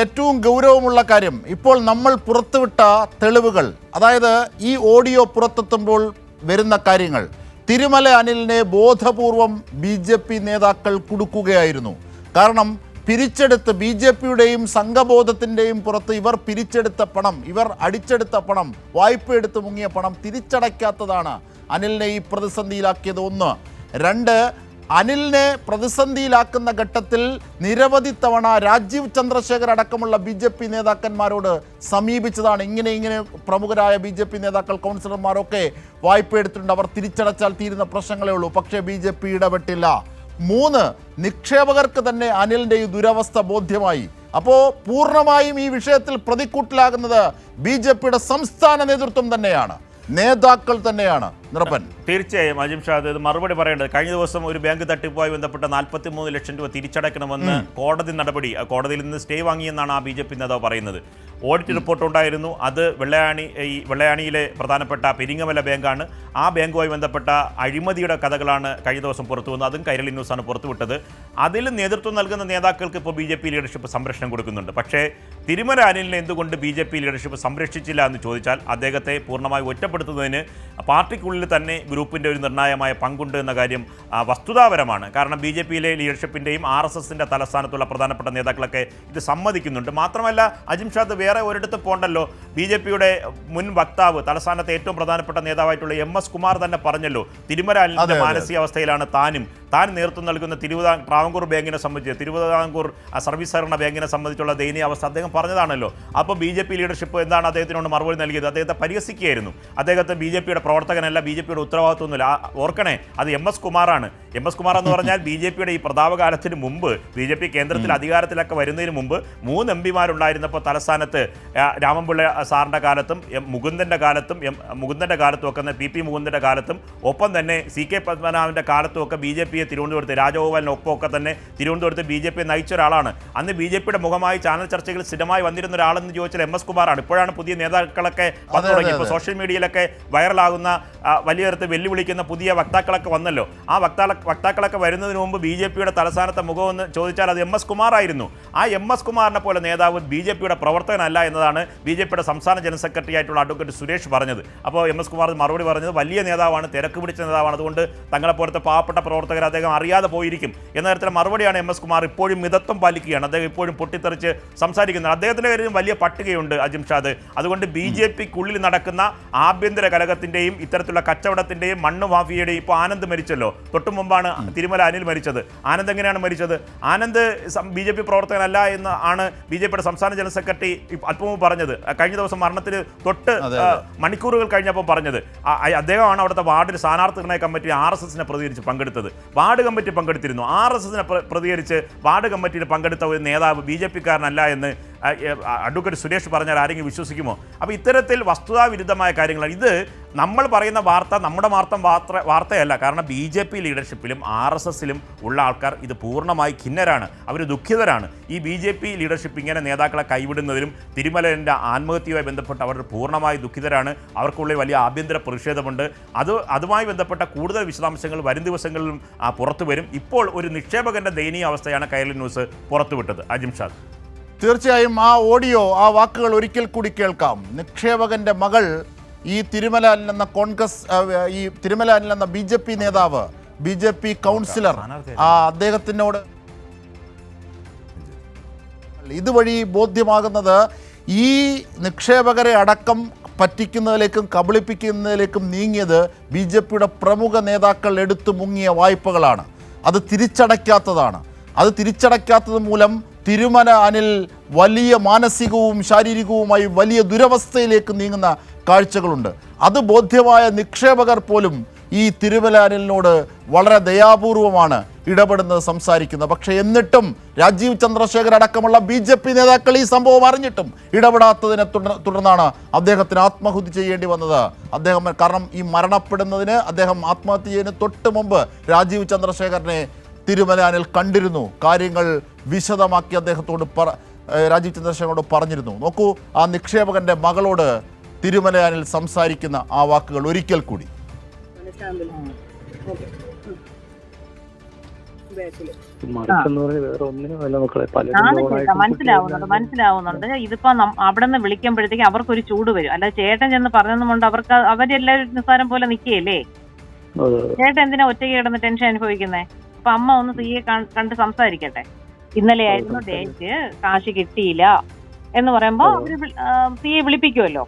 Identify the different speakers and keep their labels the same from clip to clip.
Speaker 1: ഏറ്റവും ഗൗരവമുള്ള കാര്യം ഇപ്പോൾ നമ്മൾ പുറത്തുവിട്ട തെളിവുകൾ, അതായത് ഈ ഓഡിയോ പുറത്തെത്തുമ്പോൾ വരുന്ന കാര്യങ്ങൾ, തിരുമല അനിലിനെ ബോധപൂർവം BJP നേതാക്കൾ കുടുക്കുകയായിരുന്നു. കാരണം പിരിച്ചെടുത്ത് BJPയുടെയും സംഘബോധത്തിൻ്റെയും പുറത്ത് ഇവർ പിരിച്ചെടുത്ത പണം, ഇവർ അടിച്ചെടുത്ത പണം, വായ്പ എടുത്ത് മുങ്ങിയ പണം തിരിച്ചടയ്ക്കാത്തതാണ് അനിലിനെ ഈ പ്രതിസന്ധിയിലാക്കിയത്. ഒന്ന്. രണ്ട്, അനിലിനെ പ്രതിസന്ധിയിലാക്കുന്ന ഘട്ടത്തിൽ നിരവധി തവണ രാജീവ് ചന്ദ്രശേഖർ അടക്കമുള്ള BJP നേതാക്കന്മാരോട് സമീപിച്ചതാണ്. ഇങ്ങനെ പ്രമുഖരായ BJP നേതാക്കൾ, കൗൺസിലർമാരൊക്കെ വായ്പ എടുത്തിട്ടുണ്ട്, അവർ തിരിച്ചടച്ചാൽ തീരുന്ന പ്രശ്നങ്ങളേ ഉള്ളൂ. പക്ഷേ BJP ഇടപെട്ടില്ല. 3, നിക്ഷേപകർക്ക് തന്നെ അനിലിൻ്റെ ഈ ദുരവസ്ഥ ബോധ്യമായി. അപ്പോൾ പൂർണ്ണമായും ഈ വിഷയത്തിൽ പ്രതിക്കൂട്ടിലാകുന്നത് BJPയുടെ സംസ്ഥാന നേതൃത്വം തന്നെയാണ്, നേതാക്കൾ തന്നെയാണ്. നിറപ്പൻ
Speaker 2: തീർച്ചയായും അജിം ഷാദ് ഇത് മറുപടി പറയേണ്ടത്. കഴിഞ്ഞ ദിവസം ഒരു ബാങ്ക് തട്ടിപ്പുമായി ബന്ധപ്പെട്ട 43 ലക്ഷം രൂപ തിരിച്ചടയ്ക്കണമെന്ന് കോടതി നടപടി, കോടതിയിൽ നിന്ന് സ്റ്റേ വാങ്ങിയെന്നാണ് ആ BJP നേതാവ് പറയുന്നത്. ഓഡിറ്റ് റിപ്പോർട്ട് ഉണ്ടായിരുന്നു. അത് വെള്ളയാണിയിലെ പ്രധാനപ്പെട്ട പെരിങ്ങമല ബാങ്കാണ്. ആ ബാങ്കുമായി ബന്ധപ്പെട്ട അഴിമതിയുടെ കഥകളാണ് കഴിഞ്ഞ ദിവസം പുറത്തു വന്നത്. അതും കൈരളി ന്യൂസാണ് പുറത്തുവിട്ടത്. അതിൽ നേതൃത്വം നൽകുന്ന നേതാക്കൾക്ക് ഇപ്പോൾ BJP ലീഡർഷിപ്പ് സംരക്ഷണം കൊടുക്കുന്നുണ്ട്. പക്ഷേ തിരുമല അനിലിനെ എന്തുകൊണ്ട് BJP ലീഡർഷിപ്പ് സംരക്ഷിച്ചില്ല എന്ന് ചോദിച്ചാൽ അദ്ദേഹത്തെ പൂർണ്ണമായി ഒറ്റപ്പെടുത്തുന്നതിന് പാർട്ടിക്കുള്ളിൽ തന്നെ ഗ്രൂപ്പിൻ്റെ ഒരു നിർണായകമായ പങ്കുണ്ട് എന്ന കാര്യം വസ്തുതാപരമാണ്. കാരണം BJPയിലെ ലീഡർഷിപ്പിൻ്റെയും RSSൻ്റെ തലസ്ഥാനത്തുള്ള പ്രധാനപ്പെട്ട നേതാക്കളൊക്കെ ഇത് സമ്മതിക്കുന്നുണ്ട്. മാത്രമല്ല അജിം ഷാദ് വേറെ ഒരിടത്ത് പോകണ്ടല്ലോ. BJPയുടെ മുൻ വക്താവ്, തലസ്ഥാനത്തെ ഏറ്റവും പ്രധാനപ്പെട്ട നേതാവായിട്ടുള്ള MS കുമാർ തന്നെ പറഞ്ഞല്ലോ, തിരുമല അനിലിൻ്റെ മാനസികാവസ്ഥയിലാണ് താൻ നേതൃത്വം നൽകുന്ന ട്രാവൻകൂർ ബാങ്കിനെ സംബന്ധിച്ച്, തിരുവിതാംകൂർ സർവീസ് സഹകരണ ബാങ്കിനെ സംബന്ധിച്ചുള്ള ദയനീയ അവസ്ഥ അദ്ദേഹം പറഞ്ഞതാണല്ലോ. അപ്പോൾ BJP ലീഡർഷിപ്പ് എന്താണ് അദ്ദേഹത്തിനോട് മറുപടി നൽകിയത്? അദ്ദേഹത്തെ പരിഹസിക്കുകയായിരുന്നു. അദ്ദേഹത്തെ BJPയുടെ പ്രവർത്തകനല്ല, BJPയുടെ ഉത്തരവാദിത്വമൊന്നുമില്ല. ഓർക്കണേ, അത് MS കുമാറാണ്. MS കുമാർ എന്ന് പറഞ്ഞാൽ BJPയുടെ ഈ പ്രതാപകാലത്തിന് മുമ്പ്, BJP കേന്ദ്രത്തിൽ അധികാരത്തിലൊക്കെ വരുന്നതിന് മുമ്പ് 3 MPമാരുണ്ടായിരുന്നപ്പോൾ തലസ്ഥാനത്ത് രാമൻപിള്ള സാറിൻ്റെ കാലത്തും മുകുന്ദൻ്റെ കാലത്തും ഒക്കെ PP മുകുന്ദൻ്റെ കാലത്തും ഒപ്പം തന്നെ CK പത്മനാഭൻ്റെ കാലത്തും ഒക്കെ BJPയെ തിരുവനന്തപുരത്ത്, രാജഗോപാലിനൊപ്പമൊക്കെ തന്നെ തിരുവനന്തപുരത്ത് BJP നയിച്ച ഒരാളാണ്. അന്ന് BJPയുടെ മുഖമായി ചാനൽ ചർച്ചകളിൽ സ്ഥിരമായി വന്നിരുന്ന ഒരാളെന്ന് ചോദിച്ചാൽ MS കുമാറാണ്. ഇപ്പോഴാണ് പുതിയ നേതാക്കളൊക്കെ വന്നു തുടങ്ങി. ഇപ്പോൾ സോഷ്യൽ മീഡിയയിലൊക്കെ വൈറലാകുന്ന വലിയ തരത്തിൽ വെല്ലുവിളിക്കുന്ന പുതിയ വക്താക്കളൊക്കെ വന്നല്ലോ. ആ വക്താക്കളൊക്കെ വരുന്നതിന് മുമ്പ് BJPയുടെ തലസ്ഥാനത്തെ മുഖമെന്ന് ചോദിച്ചാൽ അത് MS കുമാറായിരുന്നു. ആ MS കുമാറിനെ പോലെ നേതാവ് BJPയുടെ പ്രവർത്തകനല്ല എന്നതാണ് BJPയുടെ സംസ്ഥാന ജനറൽ സെക്രട്ടറി ആയിട്ടുള്ള അഡ്വക്കേറ്റ് സുരേഷ് പറഞ്ഞത്. അപ്പോൾ MS കുമാർ മറുപടി പറഞ്ഞത്, വലിയ നേതാവാണ്, തിരക്ക് പിടിച്ച നേതാവാണ്, അതുകൊണ്ട് തങ്ങളെപ്പോലത്തെ പാവപ്പെട്ട പ്രവർത്തകർ അദ്ദേഹം അറിയാതെ പോയിരിക്കും എന്ന തരത്തിലുള്ള മറുപടിയാണ് MS കുമാർ. ഇപ്പോഴും മിതത്വം പാലിക്കുകയാണ്, അദ്ദേഹം ഇപ്പോഴും പൊട്ടിത്തെറിച്ച് സംസാരിക്കുന്നത്. അദ്ദേഹത്തിൻ്റെ കാര്യം വലിയ പട്ടികയുണ്ട് അജിം ഷാദ്. അതുകൊണ്ട് BJPക്കുള്ളിൽ നടക്കുന്ന ആഭ്യന്തര കലഹത്തിൻ്റെയും ഇത്തരത്തിലുള്ള കച്ചവടത്തിൻ്റെയും മണ്ണ് മാഫിയയുടെയും, ഇപ്പോൾ ആനന്ദ് മരിച്ചല്ലോ, തൊട്ടു മുമ്പാണ് തിരുമല അനിൽ മരിച്ചത്. ആനന്ദ് എങ്ങനെയാണ് മരിച്ചത്? ആനന്ദ് BJP പ്രവർത്തകനല്ല എന്ന് ആണ് BJPയുടെ സംസ്ഥാന ജനറൽ സെക്രട്ടറി അല്പം പറഞ്ഞത്. കഴിഞ്ഞ ദിവസം മരണത്തിന് തൊട്ട് മണിക്കൂറുകൾ കഴിഞ്ഞപ്പോൾ പറഞ്ഞത്. അദ്ദേഹമാണ് അവിടുത്തെ വാർഡിൽ സ്ഥാനാർത്ഥി നിർണയ കമ്മിറ്റി RSSനെ പ്രതികരിച്ച് പങ്കെടുത്തത്. വാർഡ് കമ്മിറ്റി പങ്കെടുത്തിരുന്നു. RSSനെ പ്രതികരിച്ച് വാർഡ് കമ്മിറ്റിയിൽ പങ്കെടുത്ത ഒരു നേതാവ് BJPക്കാരനല്ല എന്ന് അഡ്വക്കേറ്റ് സുരേഷ് പറഞ്ഞാൽ ആരെങ്കിലും വിശ്വസിക്കുമോ? അപ്പോൾ ഇത്തരത്തിൽ വസ്തുതാവിരുദ്ധമായ കാര്യങ്ങളാണ്. ഇത് നമ്മൾ പറയുന്ന വാർത്ത നമ്മുടെ വാർത്തയല്ല. കാരണം BJP ലീഡർഷിപ്പിലും RSSലും ഉള്ള ആൾക്കാർ ഇത് പൂർണ്ണമായി ഖിന്നരാണ്, അവർ ദുഃഖിതരാണ്. ഈ BJP ലീഡർഷിപ്പ് ഇങ്ങനെ നേതാക്കളെ കൈവിടുന്നതിലും തിരുമലൻ്റെ ആത്മഹത്യയുമായി ബന്ധപ്പെട്ട് അവർ പൂർണ്ണമായി ദുഃഖിതരാണ്. അവർക്കുള്ളിൽ വലിയ ആഭ്യന്തര പ്രതിഷേധമുണ്ട്. അതുമായി ബന്ധപ്പെട്ട കൂടുതൽ വിശദാംശങ്ങൾ വരും ദിവസങ്ങളിലും പുറത്തു വരും. ഇപ്പോൾ ഒരു നിക്ഷേപകൻ്റെ ദയനീയ അവസ്ഥയാണ് കൈരളി ന്യൂസ് പുറത്തുവിട്ടത്. അജിം ഷാദ്,
Speaker 1: തീർച്ചയായും ആ ഓഡിയോ, ആ വാക്കുകൾ ഒരിക്കൽ കൂടി കേൾക്കാം. നിക്ഷേപകൻ്റെ മകൾ ഈ തിരുമല അനിൽ എന്ന തിരുമല അനിൽ എന്ന BJP നേതാവ്, BJP കൗൺസിലർ, അദ്ദേഹത്തിനോട് ഇതുവഴി ബോധ്യമാകുന്നത് ഈ നിക്ഷേപകരെ അടക്കം പറ്റിക്കുന്നതിലേക്കും കബളിപ്പിക്കുന്നതിലേക്കും നീങ്ങിയത് BJPയുടെ പ്രമുഖ നേതാക്കൾ എടുത്തു മുങ്ങിയ വായ്പകളാണ്. അത് തിരിച്ചടയ്ക്കാത്തതാണ്. അത് തിരിച്ചടയ്ക്കാത്തത് മൂലം തിരുമല അനിൽ വലിയ മാനസികവും ശാരീരികവുമായി വലിയ ദുരവസ്ഥയിലേക്ക് നീങ്ങുന്ന കാഴ്ചകളുണ്ട്. അത് ബോധ്യമായ നിക്ഷേപകർ പോലും ഈ തിരുമല അനിലിനോട് വളരെ ദയാപൂർവമാണ് ഇടപെടുന്നത്, സംസാരിക്കുന്നത്. പക്ഷേ എന്നിട്ടും രാജീവ് ചന്ദ്രശേഖർ അടക്കമുള്ള BJP നേതാക്കൾ ഈ സംഭവം അറിഞ്ഞിട്ടും ഇടപെടാത്തതിനെ തുടർന്നാണ് അദ്ദേഹത്തിന് ആത്മഹത്യ ചെയ്യേണ്ടി വന്നത്. കാരണം ഈ മരണപ്പെടുന്നതിന്, അദ്ദേഹം ആത്മഹത്യ ചെയ്യുന്നതിന് തൊട്ട് മുമ്പ് രാജീവ് ചന്ദ്രശേഖരനെ തിരുമല അനിൽ കണ്ടിരുന്നു. കാര്യങ്ങൾ വിശദമാക്കി അദ്ദേഹത്തോട് രാജീവ് ചന്ദ്രശേഖരനോട് പറഞ്ഞിരുന്നു. നോക്കൂ, ആ നിക്ഷേപകന്റെ മകളോട് തിരുമല അനിൽ സംസാരിക്കുന്ന ആ വാക്കുകൾ ഒരിക്കൽ കൂടി.
Speaker 3: മറിച്ചെന്ന് പറഞ്ഞാൽ വേറെ ഒന്നിനും അല്ല മക്കളെ, പലരും
Speaker 4: ആണ് ചേട്ടാ,
Speaker 3: ലോണായിട്ടും
Speaker 4: മനസ്സിലാവുന്നുണ്ട്. ഇതിപ്പോ അവിടെ നിന്ന് വിളിക്കുമ്പോഴത്തേക്ക് അവർക്കൊരു ചൂട് വരും. അല്ല ചേട്ടൻ ചെന്ന് പറഞ്ഞതുകൊണ്ട് അവരെല്ലാവരും നിസ്സാരം പോലെ നിൽക്കുകയല്ലേ. ചേട്ടൻ എന്തിനാ ഒറ്റയ്ക്ക് കിടന്ന് ടെൻഷൻ അനുഭവിക്കുന്നേ? അപ്പൊ അമ്മ ഒന്ന് സിയെ കണ്ട് സംസാരിക്കട്ടെ. ഇന്നലെ ആയിരുന്നു ഡേറ്റ്, കാശ് കിട്ടിയില്ല എന്ന് പറയുമ്പോ അവര് സിയെ വിളിപ്പിക്കുമല്ലോ.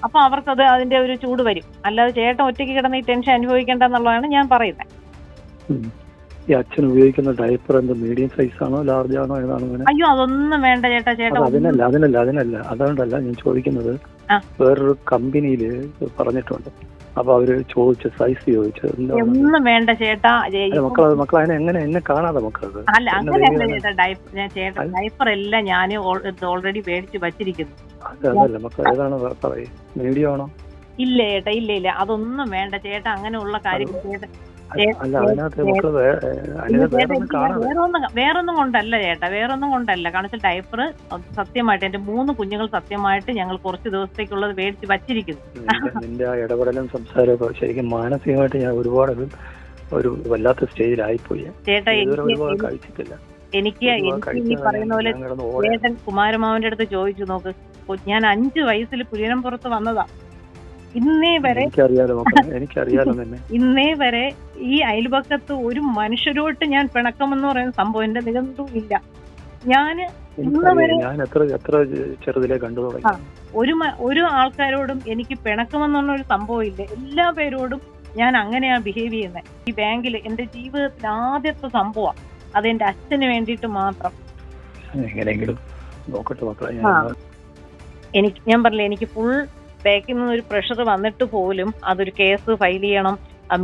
Speaker 4: അപ്പൊ അവർക്കത് അതിന്റെ ഒരു ചൂട് വരും. അല്ലാതെ ചേട്ടൻ ഒറ്റയ്ക്ക് കിടന്ന് ഈ ടെൻഷൻ അനുഭവിക്കേണ്ടെന്നുള്ളതാണ് ഞാൻ പറയുന്നത്.
Speaker 3: ഈ അച്ഛൻ ഉപയോഗിക്കുന്ന ഡയപ്പർ എന്ത് മീഡിയം സൈസ് ആണോ ലാർജ് ആണോ ഏതാണ്?
Speaker 4: അയ്യോ അതൊന്നും വേണ്ട ചേട്ടാ.
Speaker 3: അതിനല്ല അതുകൊണ്ടല്ല ഞാൻ ചോദിക്കുന്നത്. വേറൊരു കമ്പനിയില് പറഞ്ഞിട്ടുണ്ട്, അപ്പൊ അവര് ചോദിച്ച സൈസ് ചോദിച്ചു.
Speaker 4: ഒന്നും വേണ്ട ചേട്ടാ.
Speaker 3: മക്കൾ അതിനെ എന്നെ കാണാതെ മക്കളത്
Speaker 4: അല്ല അങ്ങനെയല്ല ചേട്ടാ. ഡയപ്പർ എല്ലാം ഞാൻ ഓൾറെഡി മേടിച്ച് വച്ചിരിക്കുന്നു.
Speaker 3: അതല്ല മക്കൾ ഏതാണ് പറയേ, മീഡിയം ആണോ?
Speaker 4: ഇല്ല ചേട്ടാ, ഇല്ല അതൊന്നും വേണ്ട ചേട്ടാ. അങ്ങനെയുള്ള കാര്യങ്ങൾ വേറൊന്നും കൊണ്ടല്ല ചേട്ടാ, വേറൊന്നും കൊണ്ടല്ല. കാരണം ഡയപ്പർ സത്യമായിട്ട് എന്റെ 3 കുഞ്ഞുങ്ങൾ സത്യമായിട്ട് ഞങ്ങൾ കുറച്ച് ദിവസത്തേക്കുള്ളത് മേടിച്ച് വച്ചിരിക്കുന്നു.
Speaker 3: നിന്റെ ഇടപെടലും സംസാരമൊക്കെ ശരിക്കും മാനസികമായിട്ട് ഞാൻ ഒരുപാട് ഒരു വല്ലാത്ത സ്റ്റേജിലായിപ്പോയി
Speaker 4: ചേട്ടാ.
Speaker 3: കഴിച്ചിട്ടില്ല.
Speaker 4: എനിക്ക് ഈ പറയുന്ന പോലെ ചേട്ടൻ കുമാരമാവന്റെ അടുത്ത് ചോദിച്ചു നോക്ക്. ഞാൻ 5 വയസ്സിൽ പുലിനംപുറത്ത് വന്നതാ. ഇന്നേ വരെ ഇന്നേ വരെ ഈ അയൽപക്കത്ത് ഒരു മനുഷ്യരോട്ട് ഞാൻ പിണക്കമെന്ന് പറയുന്ന സംഭവം എന്റെ നിരന്തരവും ഇല്ല. ഞാന് ഒരു ആൾക്കാരോടും എനിക്ക് പിണക്കമെന്നൊരു സംഭവം ഇല്ല. എല്ലാ പേരോടും ഞാൻ അങ്ങനെയാ ബിഹേവ് ചെയ്യുന്നത്. ഈ ബാങ്കിൽ എന്റെ ജീവിതത്തിൽ ആദ്യത്തെ സംഭവം അതെന്റെ അച്ഛന് വേണ്ടിയിട്ട് മാത്രം. ഞാൻ പറഞ്ഞില്ല, എനിക്ക് ഫുൾ ബാക്കിൽ നിന്നൊരു പ്രഷർ വന്നിട്ട് പോലും അതൊരു കേസ് ഫയൽ ചെയ്യണം,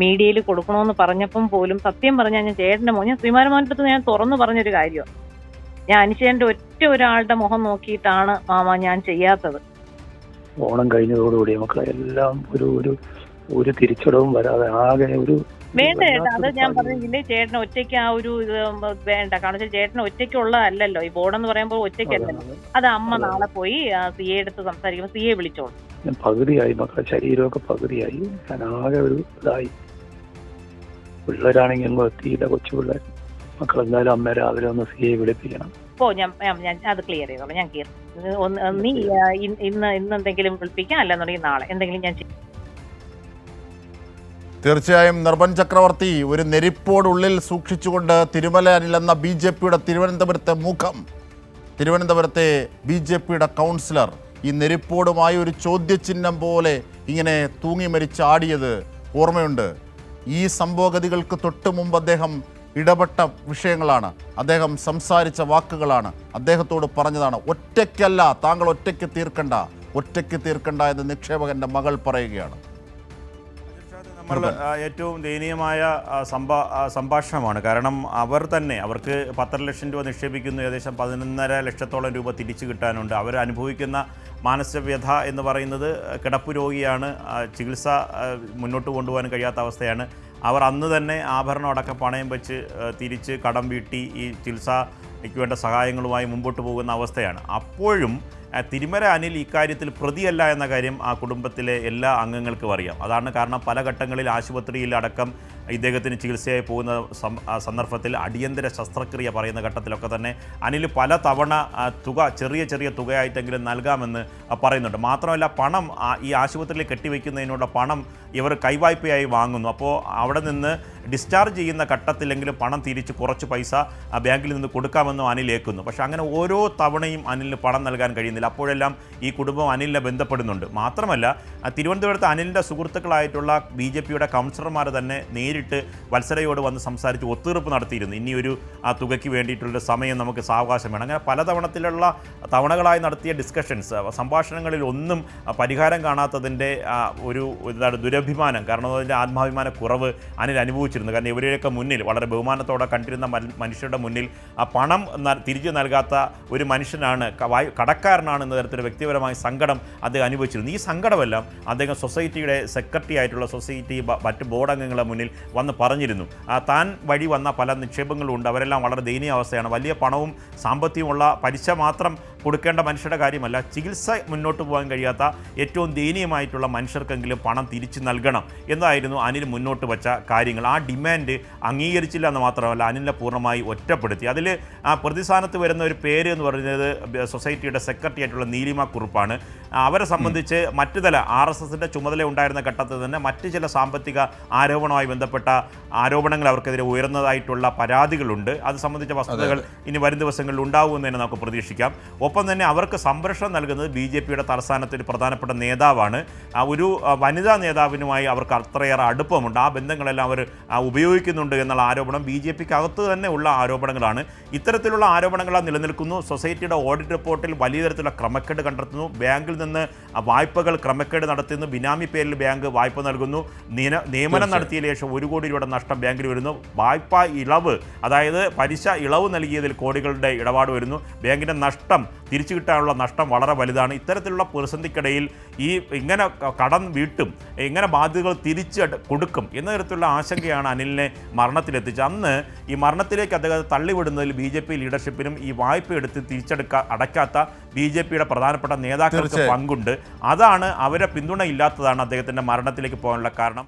Speaker 4: മീഡിയയിൽ കൊടുക്കണമെന്ന് പറഞ്ഞപ്പം പോലും സത്യം പറഞ്ഞാൽ ഞാൻ ചേട്ടന്റെ ഞാൻ ശ്രീമാരമോന്റെ അടുത്ത് ഞാൻ തുറന്നു പറഞ്ഞൊരു കാര്യം, ഞാൻ അനുശേന്റെ ഒരാളുടെ മുഖം നോക്കിയിട്ടാണ് മാമ ഞാൻ ചെയ്യാത്തത്.
Speaker 3: ഓണം കഴിഞ്ഞതോടുകൂടി മക്കളെ എല്ലാം ഒരു തിരിച്ചടവും വരാതെ ആകെ ഒരു
Speaker 4: വേണ്ട ചേട്ടാ. അത് ഞാൻ പറഞ്ഞില്ലേ, ചേട്ടന് ഒറ്റയ്ക്ക് ആ ഒരു ഇത് വേണ്ട. കാരണം ചേട്ടന് ഒറ്റയ്ക്കുള്ളതല്ലല്ലോ ഈ ബോർഡെന്ന് പറയുമ്പോൾ, ഒറ്റയ്ക്കല്ലല്ലോ. അത് അമ്മ നാളെ പോയി സിയെ എടുത്ത് സംസാരിക്കുമ്പോൾ സിയെ വിളിച്ചോളൂ.
Speaker 3: ഞാൻ പകുതിയായി മക്കളെ, ശരീരമൊക്കെ പകുതിയായി. ഞാൻ ആകെ ഒരു ഇതായി. പിള്ളേരാണെങ്കിൽ എങ്ങോ എത്തിയില്ല, കൊച്ചു പിള്ളേർ. മക്കൾ എന്തായാലും അമ്മ രാവിലെ ഒന്ന് സിയെ വിളിപ്പിക്കണം.
Speaker 4: ഞാൻ അത് ക്ലിയർ ചെയ്തോളാം. ഞാൻ നീ ഇന്ന് എന്തെങ്കിലും വിളിപ്പിക്കാം, അല്ലെന്നുണ്ടെങ്കിൽ നാളെ എന്തെങ്കിലും ഞാൻ ചെയ്യും.
Speaker 1: തീർച്ചയായും നിർഭൻ ചക്രവർത്തി ഒരു നെരിപ്പോടുള്ളിൽ സൂക്ഷിച്ചുകൊണ്ട് തിരുമല അനിൽ എന്ന BJPയുടെ തിരുവനന്തപുരത്തെ മുഖം, തിരുവനന്തപുരത്തെ BJPയുടെ കൗൺസിലർ ഈ നെരിപ്പോടുമായി ഒരു ചോദ്യചിഹ്നം പോലെ ഇങ്ങനെ തൂങ്ങി മരിച്ചാടിയത് ഓർമ്മയുണ്ട്. ഈ സംഭവഗതികൾക്ക് തൊട്ട് മുമ്പ് അദ്ദേഹം ഇടപെട്ട വിഷയങ്ങളാണ്, അദ്ദേഹം സംസാരിച്ച വാക്കുകളാണ്, അദ്ദേഹത്തോട് പറഞ്ഞതാണ് ഒറ്റയ്ക്കല്ല, താങ്കൾ ഒറ്റയ്ക്ക് തീർക്കണ്ട എന്ന് നിക്ഷേപകൻ്റെ മകൾ പറയുകയാണ്.
Speaker 2: നമ്മൾ ഏറ്റവും ദയനീയമായ സംഭാഷണമാണ്. കാരണം അവർക്ക് 10 ലക്ഷം രൂപ നിക്ഷേപിക്കുന്നു, ഏകദേശം 11.5 ലക്ഷത്തോളം രൂപ തിരിച്ചു കിട്ടാനുണ്ട്. അവർ അനുഭവിക്കുന്ന മാനസികവ്യഥ എന്ന് പറയുന്നത് കിടപ്പ് രോഗിയാണ്, ചികിത്സ മുന്നോട്ട് കൊണ്ടുപോകാൻ കഴിയാത്ത അവസ്ഥയാണ്. അവർ അന്ന് തന്നെ ആഭരണം അടക്കം പണയം വെച്ച് തിരിച്ച് കടം വീട്ടി ഈ ചികിത്സയ്ക്ക് വേണ്ട സഹായങ്ങളുമായി മുമ്പോട്ട് പോകുന്ന അവസ്ഥയാണ്. അപ്പോഴും തിരുമല അനിൽ ഇക്കാര്യത്തിൽ പ്രതിയല്ല എന്ന കാര്യം ആ കുടുംബത്തിലെ എല്ലാ അംഗങ്ങൾക്കും അറിയാം. അതാണ് കാരണം പല ഘട്ടങ്ങളിൽ ആശുപത്രിയിൽ അടക്കം ഇദ്ദേഹത്തിന് ചികിത്സയായി പോകുന്ന സന്ദർഭത്തിൽ അടിയന്തര ശസ്ത്രക്രിയ പറയുന്ന ഘട്ടത്തിലൊക്കെ തന്നെ അനിൽ പല തവണ ചെറിയ തുകയായിട്ടെങ്കിലും നൽകാമെന്ന് പറയുന്നുണ്ട്. മാത്രമല്ല പണം ഈ ആശുപത്രിയിൽ കെട്ടിവെക്കുന്നതിനുള്ള പണം ഇവർ കൈവായ്പയായി വാങ്ങുന്നു. അപ്പോൾ അവിടെ നിന്ന് ഡിസ്ചാർജ് ചെയ്യുന്ന ഘട്ടത്തിലെങ്കിലും പണം തിരിച്ച് കുറച്ച് പൈസ ബാങ്കിൽ നിന്ന് കൊടുക്കാമെന്നും അനിൽ ഏൽക്കുന്നു. പക്ഷേ അങ്ങനെ ഓരോ തവണയും അനിലിന് പണം നൽകാൻ കഴിയുന്നില്ല. അപ്പോഴെല്ലാം ഈ കുടുംബം അനിലിനെ ബന്ധപ്പെടുന്നുണ്ട്. മാത്രമല്ല തിരുവനന്തപുരത്ത് അനിലിൻ്റെ സുഹൃത്തുക്കളായിട്ടുള്ള BJPയുടെ കൗൺസിലർമാർ തന്നെ നേരിട്ട് വത്സരയോട് വന്ന് സംസാരിച്ച് ഒത്തുതീർപ്പ് നടത്തിയിരുന്നു. ഇനിയൊരു ആ തുകയ്ക്ക് വേണ്ടിയിട്ടുള്ളൊരു സമയം നമുക്ക് സാവകാശം വേണം. അങ്ങനെ പല തവണകളായി നടത്തിയ ഡിസ്കഷൻസ്, സംഭാഷണങ്ങളിൽ ഒന്നും പരിഹാരം കാണാത്തതിൻ്റെ ഒരു ദുരഭിമാനം, കാരണം അതിൻ്റെ ആത്മാഭിമാന കുറവ് അനിൽ അനുഭവിച്ചിരുന്നു. കാരണം ഇവരെയൊക്കെ മുന്നിൽ വളരെ ബഹുമാനത്തോടെ കണ്ടിരുന്ന മനുഷ്യരുടെ മുന്നിൽ ആ പണം തിരിച്ചു നൽകാത്ത ഒരു മനുഷ്യനാണ്, കടക്കാരനാണ് എന്ന തരത്തിൽ വ്യക്തിപരമായ സങ്കടം അദ്ദേഹം അനുഭവിച്ചിരുന്നു. ഈ സങ്കടമെല്ലാം അദ്ദേഹം സൊസൈറ്റിയുടെ സെക്രട്ടറി ആയിട്ടുള്ള സൊസൈറ്റി മറ്റ് ബോർഡ് അംഗങ്ങളുടെ മുന്നിൽ വന്ന് പറഞ്ഞിരുന്നു. താൻ വഴി വന്ന പല നിക്ഷേപങ്ങളും ഉണ്ട്, അവരെല്ലാം വളരെ ദയനീയ അവസ്ഥയാണ്. വലിയ പണവും സാമ്പത്തികമുള്ള പലിശ മാത്രം കൊടുക്കേണ്ട മനുഷ്യരുടെ കാര്യമല്ല, ചികിത്സ മുന്നോട്ട് പോകാൻ കഴിയാത്ത ഏറ്റവും ദയനീയമായിട്ടുള്ള മനുഷ്യർക്കെങ്കിലും പണം തിരിച്ചു നൽകണം എന്നതായിരുന്നു അനിൽ മുന്നോട്ട് വച്ച കാര്യങ്ങൾ. ആ ഡിമാൻഡ് അംഗീകരിച്ചില്ല എന്ന് മാത്രമല്ല, അനിലിനെ പൂർണ്ണമായി ഒറ്റപ്പെടുത്തി. അതിൽ പ്രതിസ്ഥാനത്ത് വരുന്ന ഒരു പേര് എന്ന് പറയുന്നത് സൊസൈറ്റിയുടെ സെക്രട്ടറി ആയിട്ടുള്ള നീലിമ കുറുപ്പാണ്. അവരെ സംബന്ധിച്ച് മറ്റു തല RSSന്റെ ചുമതല ഉണ്ടായിരുന്ന ഘട്ടത്തിൽ തന്നെ മറ്റ് ചില സാമ്പത്തിക ആരോപണവുമായി ബന്ധപ്പെട്ട ആരോപണങ്ങൾ അവർക്കെതിരെ ഉയർന്നതായിട്ടുള്ള പരാതികളുണ്ട്. അത് സംബന്ധിച്ച വസ്തുതകൾ ഇനി വരും ദിവസങ്ങളിൽ ഉണ്ടാവുമെന്ന് തന്നെ നമുക്ക് പ്രതീക്ഷിക്കാം. ഒപ്പം തന്നെ അവർക്ക് സംരക്ഷണം നൽകുന്നത് BJPയുടെ തലസ്ഥാനത്ത് ഒരു പ്രധാനപ്പെട്ട നേതാവാണ്. ഒരു വനിതാ നേതാവിനുമായി അവർക്ക് അത്രയേറെ അടുപ്പമുണ്ട്. ആ ബന്ധങ്ങളെല്ലാം അവർ ഉപയോഗിക്കുന്നുണ്ട് എന്നുള്ള ആരോപണം BJPക്ക് അകത്ത് തന്നെ ഉള്ള ആരോപണങ്ങളാണ്. ഇത്തരത്തിലുള്ള ആരോപണങ്ങളാണ് നിലനിൽക്കുന്നു. സൊസൈറ്റിയുടെ ഓഡിറ്റ് റിപ്പോർട്ടിൽ വലിയ തരത്തിലുള്ള ക്രമക്കേട് കണ്ടെത്തുന്നു. ബാങ്കിൽ നിന്ന് വായ്പകൾ ക്രമക്കേട് നടത്തുന്നു. ബിനാമി പേരിൽ ബാങ്ക് വായ്പ നൽകുന്നു. നിയമനം നടത്തിയ ശേഷം 1 കോടി രൂപയുടെ നഷ്ടം ബാങ്കിൽ വരുന്നു. വായ്പ ഇളവ്, അതായത് പലിശ ഇളവ് നൽകിയതിൽ കോടികളുടെ ഇടപാട് വരുന്നു. ബാങ്കിൻ്റെ നഷ്ടം തിരിച്ചു കിട്ടാനുള്ള നഷ്ടം വളരെ വലുതാണ്. ഇത്തരത്തിലുള്ള പ്രതിസന്ധിക്കിടയിൽ ഇങ്ങനെ കടം വീട്ടും, ഇങ്ങനെ ബാധ്യതകൾ തിരിച്ച് കൊടുക്കും എന്ന തരത്തിലുള്ള ആശങ്കയാണ് അനിലിനെ മരണത്തിലെത്തിച്ചത്. അന്ന് ഈ മരണത്തിലേക്ക് അദ്ദേഹത്തെ തള്ളിവിടുന്നതിൽ BJP ലീഡർഷിപ്പിനും ഈ വായ്പ എടുത്ത് അടയ്ക്കാത്ത BJPയുടെ പ്രധാനപ്പെട്ട നേതാക്കൾക്ക് പങ്കുണ്ട്. അതാണ് അവരെ പിന്തുണയില്ലാത്തതാണ് അദ്ദേഹത്തിൻ്റെ മരണത്തിലേക്ക് പോകാനുള്ള കാരണം.